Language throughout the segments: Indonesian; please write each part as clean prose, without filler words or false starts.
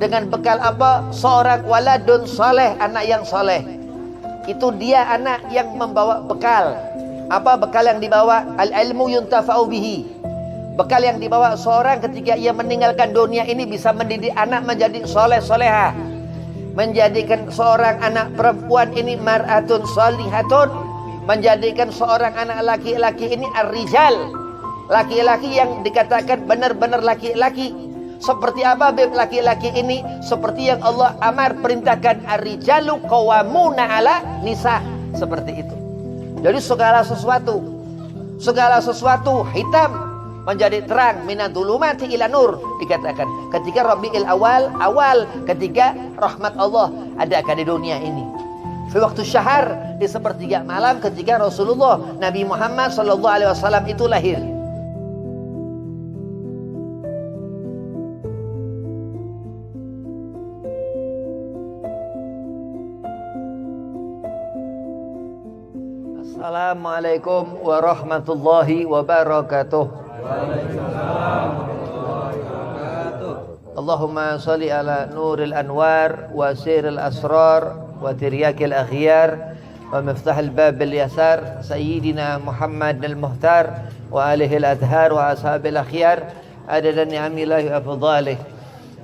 Dengan bekal apa? Seorang waladun soleh, anak yang soleh. Itu dia anak yang membawa bekal. Apa bekal yang dibawa? Al-ilmu yuntafa'u bihi. Bekal yang dibawa seorang ketika ia meninggalkan dunia ini bisa mendidik anak menjadi soleh soleha, menjadikan seorang anak perempuan ini mar'atun solihatun, menjadikan seorang anak laki-laki ini ar-rijal, laki-laki yang dikatakan benar-benar laki-laki. Seperti apa laki-laki ini? Seperti yang Allah amar perintahkan, ar-rijalu qawwamuna 'ala nisa, seperti itu. Jadi segala sesuatu hitam menjadi terang, minadulumati ila nur, dikatakan ketika Rabiul awal ketika rahmat Allah adakan di dunia ini. Di waktu syahar, di sepertiga malam ketika Rasulullah Nabi Muhammad sallallahu alaihi wasallam itu lahir. Assalamualaikum warahmatullahi wabarakatuh. Allahumma salli ala nuril anwar wa siril asrar wa tiryakil akhyar wa miftahil babil yasar sayyidina Muhammad al-Muhtar wa alihi al-adhar wa ashabil akhyar adada ni'amillahi wa afdhalih.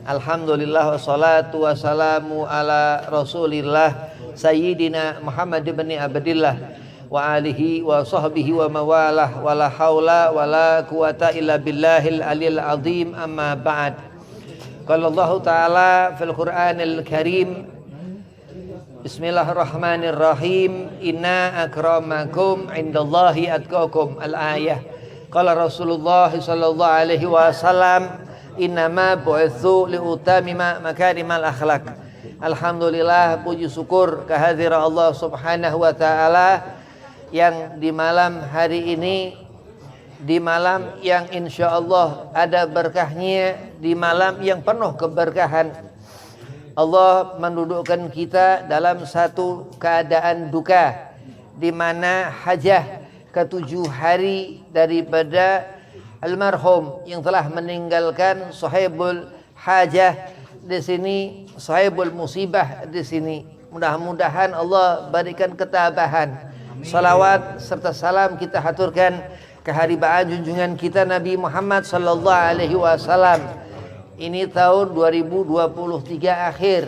Alhamdulillah wassalatu wassalamu ala rasulillah sayyidina Muhammad ibn Abdillah wa alihi wa sahbihi wa mawalah wa la hawla wa la quwata illa billahil aliyil azim, amma ba'd. Qala Allah ta'ala fil Qur'anil Karim, Bismillahirrahmanirrahim, inna akramakum indallahi atqakum, al-ayah. Qala Rasulullah sallallahu alaihi wasallam, innama bu'itsu liutamima makarimal akhlak. Alhamdulillah, puji syukur kehadiran Allah subhanahu wa ta'ala yang di malam hari ini, di malam yang insya Allah ada berkahnya, di malam yang penuh keberkahan, Allah mendudukkan kita dalam satu keadaan duka, di mana hajah ke-7 hari daripada almarhum yang telah meninggalkan sahibul hajah di sini, sahibul musibah di sini. Mudah-mudahan Allah berikan ketabahan. Salawat serta salam kita haturkan keharibaan junjungan kita Nabi Muhammad sallallahu alaihi wasallam. Ini tahun 2023 akhir,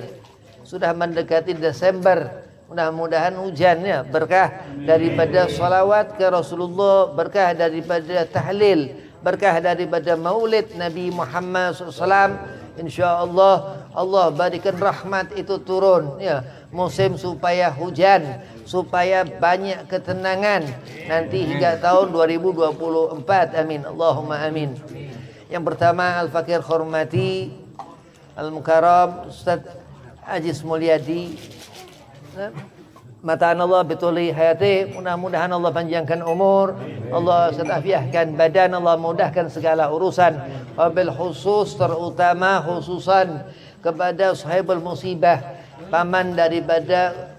sudah mendekati Desember. Mudah-mudahan hujannya berkah daripada salawat ke Rasulullah, berkah daripada tahlil, berkah daripada maulid Nabi Muhammad SAW. InsyaAllah Allah berikan rahmat itu turun, ya, musim supaya hujan, supaya banyak ketenangan nanti hingga tahun 2024. Amin, Allahumma amin. Yang pertama, Al-Fakir hormati Al-Mukarram Ustaz Aziz Mulyadi, Mata Allah betuli hayati, mudah-mudahan Allah panjangkan umur, Allah setafiahkan badan, Allah mudahkan segala urusan. Wabil khusus, terutama khususan kepada sahibul musibah, paman daripada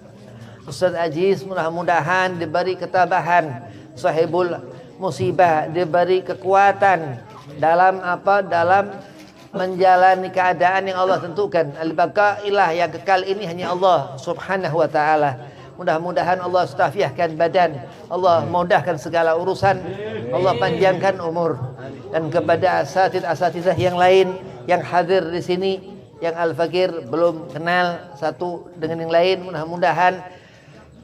Ustaz Aziz, mudah-mudahan diberi ketabahan. Sahibul musibah diberi kekuatan dalam apa? Dalam menjalani keadaan yang Allah tentukan. Al-baqailah, yang kekal ini hanya Allah subhanahu wa ta'ala. Mudah-mudahan Allah stafiahkan badan, Allah mudahkan segala urusan, Allah panjangkan umur. Dan kepada asatidz-asatidz yang lain yang hadir di sini, yang Al-Fakir belum kenal satu dengan yang lain, mudah-mudahan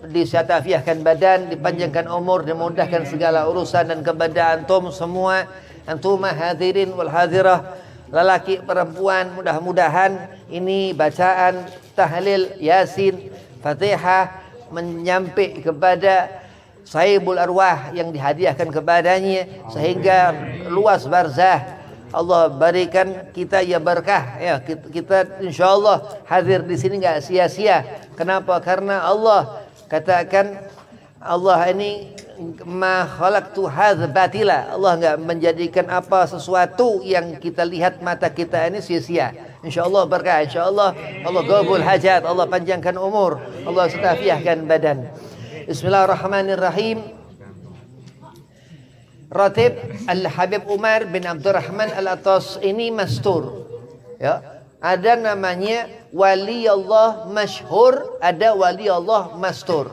disatafiahkan badan, dipanjangkan umur, dimudahkan segala urusan. Dan kepada antum semua, antumah hadirin wal hadirah, lelaki perempuan, mudah-mudahan ini bacaan tahlil Yasin, Fatihah menyampai kepada sahibul arwah yang dihadiahkan kepadanya, sehingga luas barzah Allah berikan kita ya berkah, ya kita insyaallah hadir di sini enggak sia-sia. Kenapa? Karena Allah katakan, Allah ini ma khalaqtu hadza batila, Allah enggak menjadikan apa sesuatu yang kita lihat mata kita ini sia-sia. InsyaAllah berkah, insyaAllah Allah qabul hajat, Allah panjangkan umur, Allah setafiahkan badan. Bismillahirrahmanirrahim. Ratib Al-Habib Umar bin Abdurrahman Al-Atas ini mastur, ya, Ada namanya wali Allah masyhur, ada wali Allah mastur.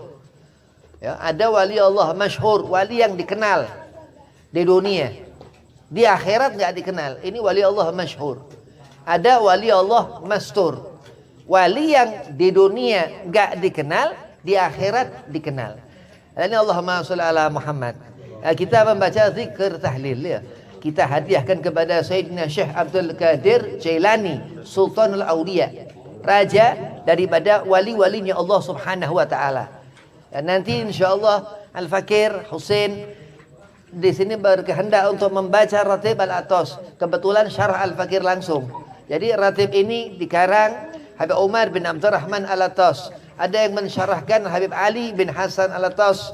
Ya, ada wali Allah masyhur, wali yang dikenal di dunia. Di akhirat nggak dikenal. Ini wali Allah masyhur. Ada wali Allah mastur. Wali yang di dunia nggak dikenal, di akhirat dikenal. Ini Allahumma sholli ala Muhammad. Kita membaca zikir tahlil ya. Kita hadiahkan kepada Sayyidina Syekh Abdul Qadir Jailani, Sultanul Auliya, raja daripada wali-walinya Allah Subhanahu wa taala. Nanti insyaallah Al-Fakir Husain di sini berkehendak untuk membaca Ratib Al-Atos. Kebetulan syarah Al-Fakir langsung. Jadi Ratib ini dikarang Habib Umar bin Abdurrahman Al-Atos. Ada yang mensyarahkan Habib Ali bin Hasan Al-Atos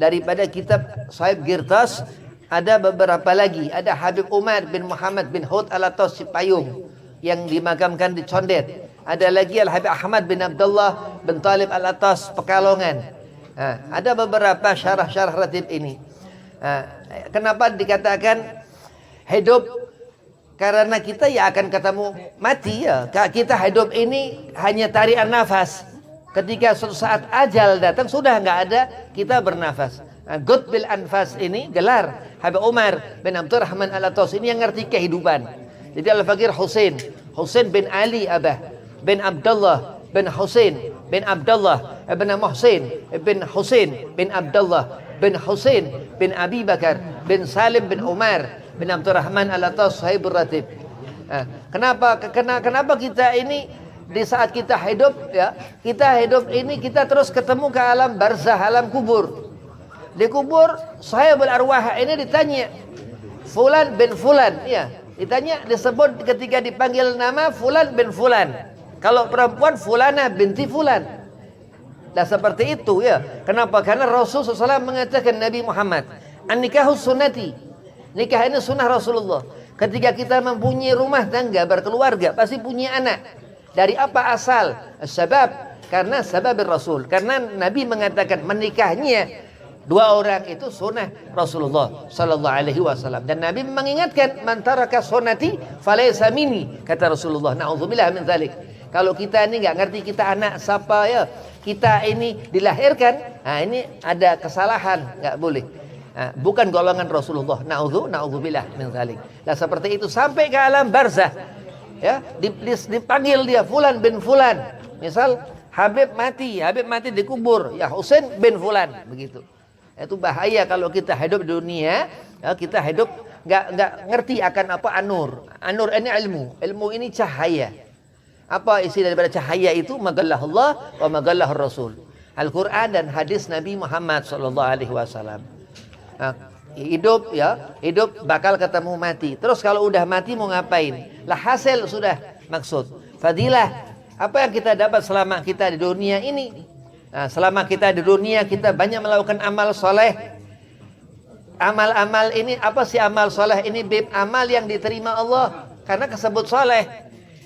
daripada kitab Sahib Girtas. Ada beberapa lagi. Ada Habib Umar bin Muhammad bin Hud Al-Atos Cipayung yang dimakamkan di Condet. Ada lagi Al-Habib Ahmad bin Abdullah bin Talib Al-Atos Pekalongan. Ada beberapa syarah-syarah Ratib ini. Kenapa dikatakan hidup? Karena kita ya akan ketemu mati ya. Kita hidup ini hanya tarian nafas. Ketika suatu saat ajal datang sudah nggak ada, kita bernafas. Gud bil anfas ini gelar Habib Umar bin Abdurrahman Al-Atos ini yang ngerti kehidupan. Jadi Al-Fakir Husain, Husain bin Ali Abah bin Abdullah bin Husain bin Abdullah bin Muhsin bin Husain bin Abdullah bin Husain bin Abi Bakar bin Salim bin Umar bin Abdurrahman Al-Atos Sahibur Ratib. Kenapa kita ini di saat kita hidup ya, kita hidup ini kita terus ketemu ke alam barzah, alam kubur. Di kubur sahibul arwah ini ditanya Fulan bin Fulan ya, ditanya disebut ketika dipanggil nama Fulan bin Fulan. Kalau perempuan Fulana binti Fulan. Nah seperti itu ya. Kenapa? Karena Rasulullah SAW mengatakan Nabi Muhammad, an-nikahu sunnati. Nikah ini sunnah Rasulullah. Ketika kita mempunyai rumah tangga, berkeluarga, pasti punya anak. Dari apa asal? Sebab karena sabab Rasul. Karena Nabi mengatakan menikahnya dua orang itu sunnah Rasulullah sallallahu alaihi wasallam. Dan Nabi mengingatkan man taraka sunnati falaysa minni, kata Rasulullah. Nauzubillah min dzalik. Kalau kita ini nggak ngerti kita anak siapa ya, kita ini dilahirkan, nah ini ada kesalahan, nggak boleh. Bukan golongan Rasulullah. Na'udzubillah min dzalik. Nah seperti itu sampai ke alam barzah. Ya, dipanggil dia Fulan bin Fulan. Misal Habib mati dikubur, ya Husain bin Fulan begitu. Itu bahaya kalau kita hidup di dunia, ya, kita hidup nggak ngerti akan apa anur. Anur ini ilmu. Ilmu ini cahaya. Apa isi daripada cahaya itu? Magallah Allah wa magallah Rasul. Al-Quran dan hadis Nabi Muhammad sallallahu alaihi wasallam. Hidup ya, hidup bakal ketemu mati. Terus kalau udah mati mau ngapain? Lah hasil sudah maksud. Fadilah, apa yang kita dapat selama kita di dunia ini? Selama kita di dunia kita banyak melakukan amal soleh. Amal-amal ini apa sih amal soleh ini? Amal yang diterima Allah. Karena kesebut soleh.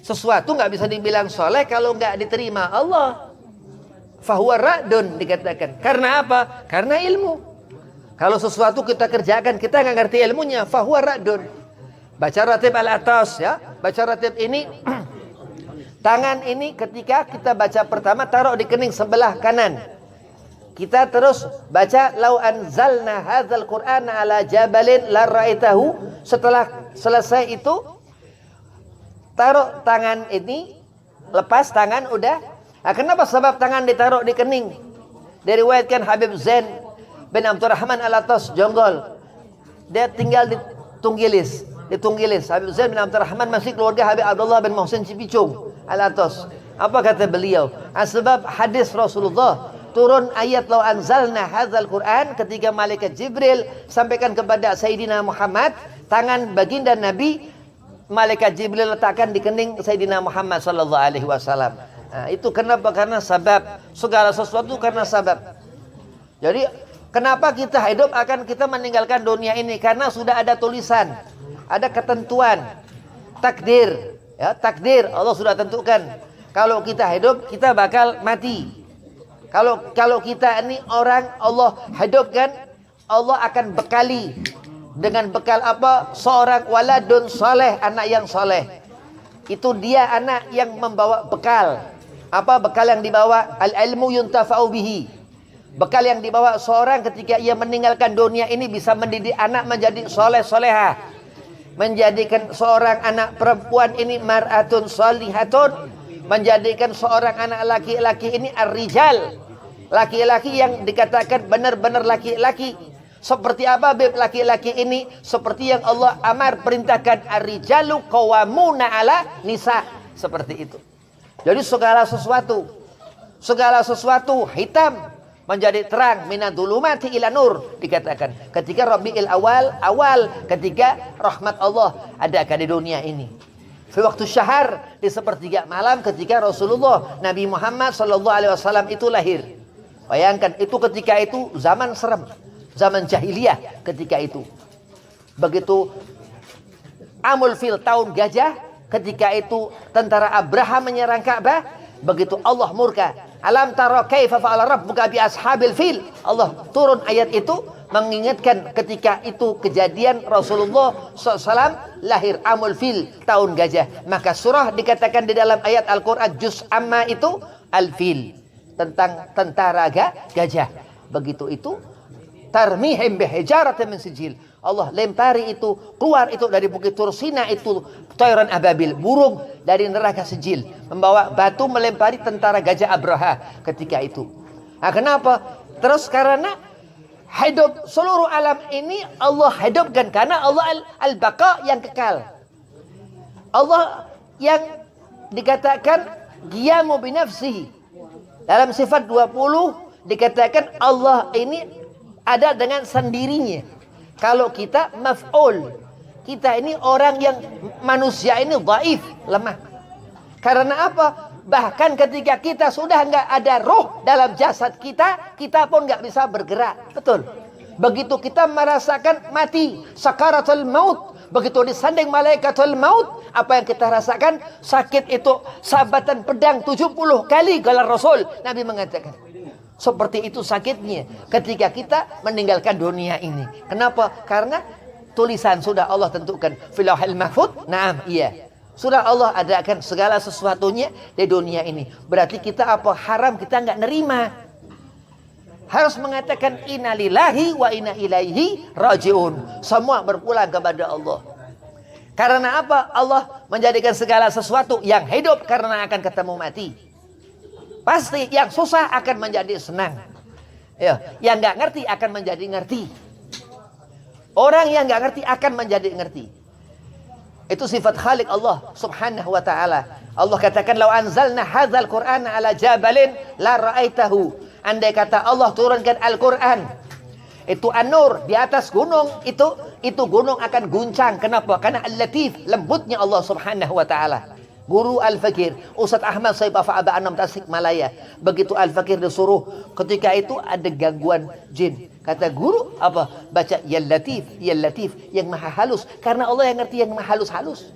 Sesuatu nggak bisa dibilang soleh kalau nggak diterima Allah. Fahuwa ra'dun dikatakan. Karena apa? Karena ilmu. Kalau sesuatu kita kerjakan, kita nggak ngerti ilmunya, fahuwa ra'dun. Baca Ratib Al-Atas ya. Baca Ratib ini tangan ini ketika kita baca pertama taruh di kening sebelah kanan. Kita terus baca lau anzalna hadzal Qur'ana ala jabalin la ra'aitahu. Setelah selesai itu taruh tangan ini, lepas tangan udah. Kenapa sebab tangan ditaruh di kening? Diriwayatkan Habib Zain bin Abdurrahman Al-Atas Jonggol. Dia tinggal di Tunggilis. Habib Zain bin Abdurrahman masih keluarga Habib Abdullah bin Muhsin Cipicung Al-Atas. Apa kata beliau? Sebab hadis Rasulullah turun ayat lau anzalna hadzal Quran ketika malaikat Jibril sampaikan kepada Sayyidina Muhammad, tangan baginda Nabi malaikat Jibril letakkan di kening Sayyidina Muhammad sallallahu alaihi wasallam. Itu kenapa? Karena sabab. Segala sesuatu karena sabab. Jadi kenapa kita hidup akan kita meninggalkan dunia ini? Karena sudah ada tulisan, ada ketentuan, takdir. Ya, takdir Allah sudah tentukan. Kalau kita hidup, kita bakal mati. Kalau kita ini orang Allah hidupkan, Allah akan bekali dengan bekal apa? Seorang waladun soleh, anak yang soleh. itu dia anak yang membawa bekal. Apa bekal yang dibawa? Al-ilmu yuntafa'u bihi. Bekal yang dibawa seorang ketika ia meninggalkan dunia ini bisa mendidik anak menjadi soleh solehah, menjadikan seorang anak perempuan ini mar'atun solihatun, menjadikan seorang anak laki-laki ini ar-rijal, laki-laki yang dikatakan benar-benar laki-laki. Seperti apa beb laki-laki ini? Seperti yang Allah amar perintahkan, ar-rijalu qawwamuna 'ala nisa, seperti itu. Jadi segala sesuatu hitam menjadi terang, minadulumati ila nur, dikatakan ketika Rabiul awal ketika rahmat Allah adakan di dunia ini. Di waktu syahar, di sepertiga malam ketika Rasulullah Nabi Muhammad SAW itu lahir. Bayangkan itu ketika itu zaman serem, zaman jahiliyah ketika itu. Begitu Amul Fil, tahun gajah, ketika itu tentara Abraham menyerang Ka'bah, begitu Allah murka. Alam tara kaifa fa'ala rabbuka bi ashabil fil. Allah turun ayat itu mengingatkan ketika itu kejadian Rasulullah SAW lahir Amul Fil, tahun gajah. Maka surah dikatakan di dalam ayat Al-Quran juz amma itu Al-Fil, tentang tentara gajah. Begitu itu tarmihim bihijaratin min sijil. Allah lempari itu, keluar itu dari bukit Tursina itu tayran ababil, burung dari neraka sijil, membawa batu melempari tentara gajah Abraha ketika itu. Nah, kenapa? Terus karena hidup seluruh alam ini Allah hidupkan, karena Allah al-baqa, yang kekal. Allah yang dikatakan qiyamu binafsihi. Dalam sifat 20 dikatakan Allah ini ada dengan sendirinya. Kalau kita maf'ul, kita ini orang yang manusia ini dhaif, lemah. Karena apa? Bahkan ketika kita sudah nggak ada roh dalam jasad kita, kita pun nggak bisa bergerak. Betul. Begitu kita merasakan mati, sakaratul maut, begitu disanding malaikatul maut, apa yang kita rasakan? Sakit itu sabatan pedang 70 kali, kala Rasul Nabi mengatakan. Seperti itu sakitnya ketika kita meninggalkan dunia ini. Kenapa? Karena tulisan sudah Allah tentukan fil lauhil mahfuz. Naam, iya. Sudah Allah adakan segala sesuatunya di dunia ini. Berarti kita apa? Haram kita enggak nerima. Harus mengatakan innalillahi wa inna ilaihi rajiun. Semua berpulang kepada Allah. Karena apa? Allah menjadikan segala sesuatu yang hidup karena akan ketemu mati. Pasti yang susah akan menjadi senang. Ya, yang nggak ngerti akan menjadi ngerti. Orang yang nggak ngerti akan menjadi ngerti. Itu sifat Khaliq Allah Subhanahu wa taala. Allah katakan, "Lau anzalna hadzal Qur'ana ala jabalin la ra'aitahu." Andai kata Allah turunkan Al-Qur'an, itu an-nur di atas gunung, itu gunung akan guncang. Kenapa? Karena al-latif, lembutnya Allah Subhanahu wa taala. Guru Al-Fakir Ustaz Ahmad Saibah Fa'aba Anam Tasik Malaya, begitu Al-Fakir disuruh, ketika itu ada gangguan jin, kata guru apa? Baca ya Latif, ya Latif, yang maha halus, karena Allah yang ngerti yang maha halus-halus.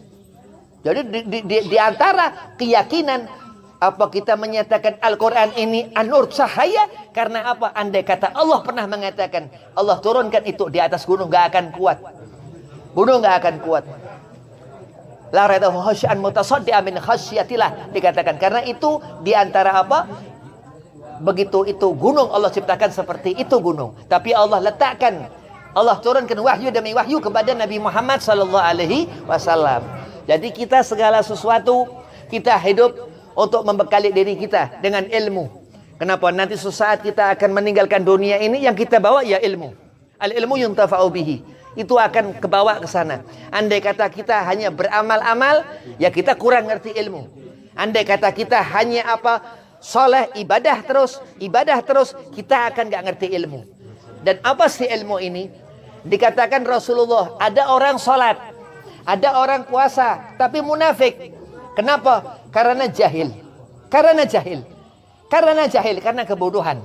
Jadi di antara keyakinan apa kita menyatakan Al-Quran ini an-nur, cahaya, karena apa? Andai kata Allah pernah mengatakan Allah turunkan itu di atas gunung, gak akan kuat. Gunung gak akan kuat. La radahu khasyan mutasaddi'a min khasyatillah, dikatakan karena itu di antara apa? Begitu itu gunung Allah ciptakan seperti itu gunung. Tapi Allah letakkan, Allah turunkan wahyu demi wahyu kepada Nabi Muhammad sallallahu alaihi wasallam. Jadi kita segala sesuatu kita hidup untuk membekali diri kita dengan ilmu. Kenapa? Nanti sesaat kita akan meninggalkan dunia ini, yang kita bawa ya ilmu. Al-ilmu yuntafa'u bihi. Itu akan kebawa ke sana. Andai kata kita hanya beramal-amal, ya kita kurang ngerti ilmu. Andai kata kita hanya apa? Soleh, ibadah terus, kita akan gak ngerti ilmu. Dan apa sih ilmu ini? Dikatakan Rasulullah, ada orang sholat, ada orang puasa, tapi munafik. Kenapa? Karena jahil. Karena kebodohan.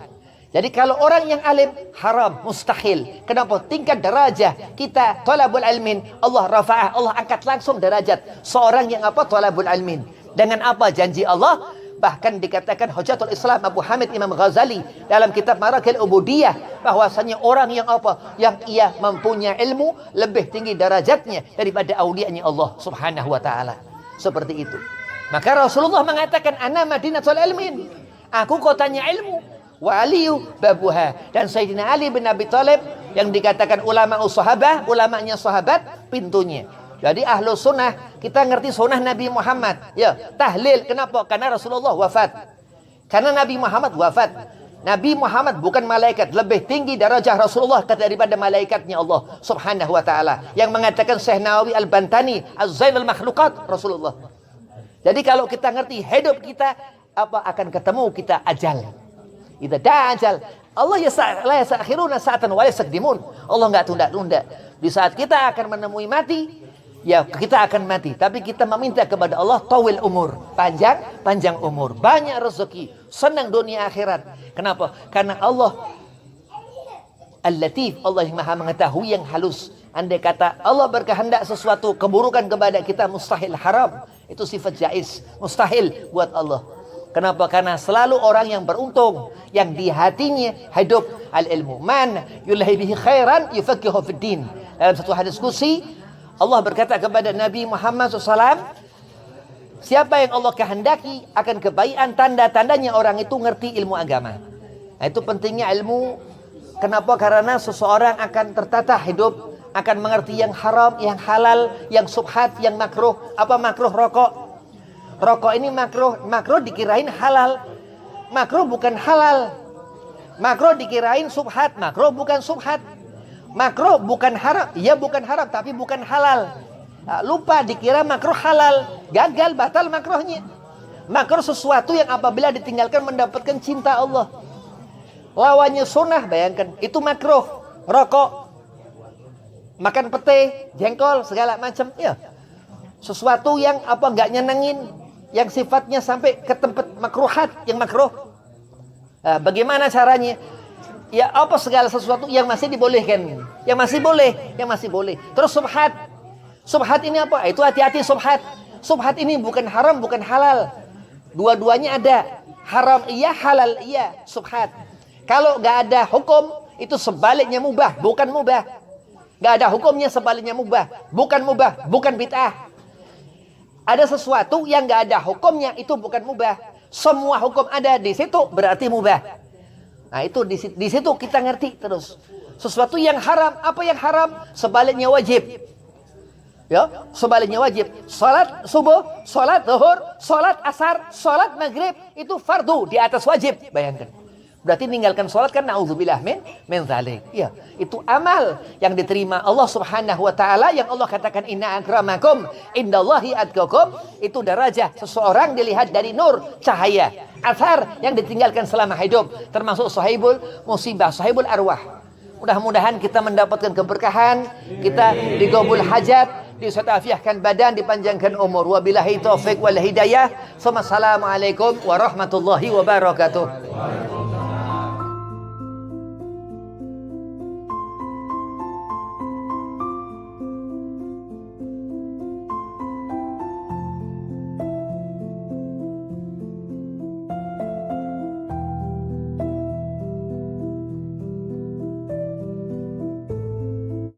Jadi kalau orang yang alim haram, mustahil. Kenapa? Tingkat derajah kita talabul ilmin, Allah rafa'ah, Allah angkat langsung derajat seorang yang apa? Talabul ilmin. Dengan apa? Janji Allah. Bahkan dikatakan Hujatul Islam Abu Hamid Imam Ghazali dalam kitab Marakil Ubudiyah, bahwasanya orang yang apa? Yang ia mempunyai ilmu lebih tinggi derajatnya daripada aulianya Allah Subhanahu wa taala. Seperti itu. Maka Rasulullah mengatakan, ana madinatul ilmin. Aku kotanya ilmu. Wa aliyu babuha. Dan Sayyidina Ali bin Abi Thalib yang dikatakan ulama sahabah, ulamanya sahabat, pintunya. Jadi ahlu sunnah, kita ngerti sunnah Nabi Muhammad. Ya, tahlil. Kenapa? Karena Rasulullah wafat. Karena Nabi Muhammad wafat. Nabi Muhammad bukan malaikat, lebih tinggi darajah Rasulullah daripada malaikatnya Allah Subhanahu wa taala. Yang mengatakan Syekh Nawawi Al-Bantani, Az-Zainul Makhluqat Rasulullah. Jadi kalau kita ngerti hidup kita apa akan ketemu kita ajal. Idza da'a ajal. Allah la yasakhiruna sa'atan wa la yastakdimun. Allah enggak tunda-tunda. Di saat kita akan menemui mati, ya kita akan mati. Tapi kita meminta kepada Allah tawil umur, panjang umur, banyak rezeki, senang dunia akhirat. Kenapa? Karena Allah Al-Latif, Allah yang maha mengetahui yang halus. Andai kata Allah berkehendak sesuatu keburukan kepada kita, mustahil, haram. Itu sifat jaiz, mustahil buat Allah. Kenapa? Karena selalu orang yang beruntung, yang di hatinya hidup al-ilmu. Man yulhi bihi khairan yufaqihu fid din. Dalam satu hadis qudsi, Allah berkata kepada Nabi Muhammad SAW, siapa yang Allah kehendaki akan kebaikan, tanda-tandanya orang itu ngerti ilmu agama. Nah, itu pentingnya ilmu. Kenapa? Karena seseorang akan tertata hidup, akan mengerti yang haram, yang halal, yang subhat, yang makruh. Apa makruh? Rokok. Rokok ini makruh. Makruh dikirain halal. Makruh bukan halal. Makruh dikirain subhat. Makruh bukan subhat. Makruh bukan haram. Ya bukan haram, tapi bukan halal. Lupa dikira makruh halal. Gagal, batal makruhnya. Makruh sesuatu yang apabila ditinggalkan mendapatkan cinta Allah. Lawannya sunnah, bayangkan. Itu makruh. Rokok. Makan pete, jengkol, segala macam. Ya. Sesuatu yang apa nggak nyenengin, yang sifatnya sampai ke tempat makruhat, yang makruh. Nah, bagaimana caranya? Ya apa segala sesuatu yang masih dibolehkan, yang masih boleh. Terus subhat. Subhat ini apa? Itu hati-hati subhat. Subhat ini bukan haram, bukan halal. Dua-duanya ada. Haram iya, halal iya, subhat. Kalau nggak ada hukum, itu sebaliknya mubah, bukan mubah. Nggak ada hukumnya, sebaliknya mubah, bukan bid'ah. Ada sesuatu yang nggak ada hukumnya, itu bukan mubah. Semua hukum ada di situ, berarti mubah. Nah itu di situ kita ngerti terus. Sesuatu yang haram, apa yang haram? Sebaliknya wajib. Ya, sebaliknya wajib. Salat subuh, salat zuhur, salat asar, salat maghrib itu fardu di atas wajib. Bayangkan. Berarti meninggalkan salat kan naudzubillah min zalik. Ya, itu amal yang diterima Allah Subhanahu wa taala, yang Allah katakan inna akramakum indallahi atqakum. Itu darajah seseorang dilihat dari nur, cahaya, athar yang ditinggalkan selama hidup, termasuk sahibul musibah, sahibul arwah. Mudah-mudahan kita mendapatkan keberkahan, kita digabul hajat, disatafiahkan badan, dipanjangkan umur. Wabillahi taufik wal hidayah. Assalamualaikum warahmatullahi wabarakatuh.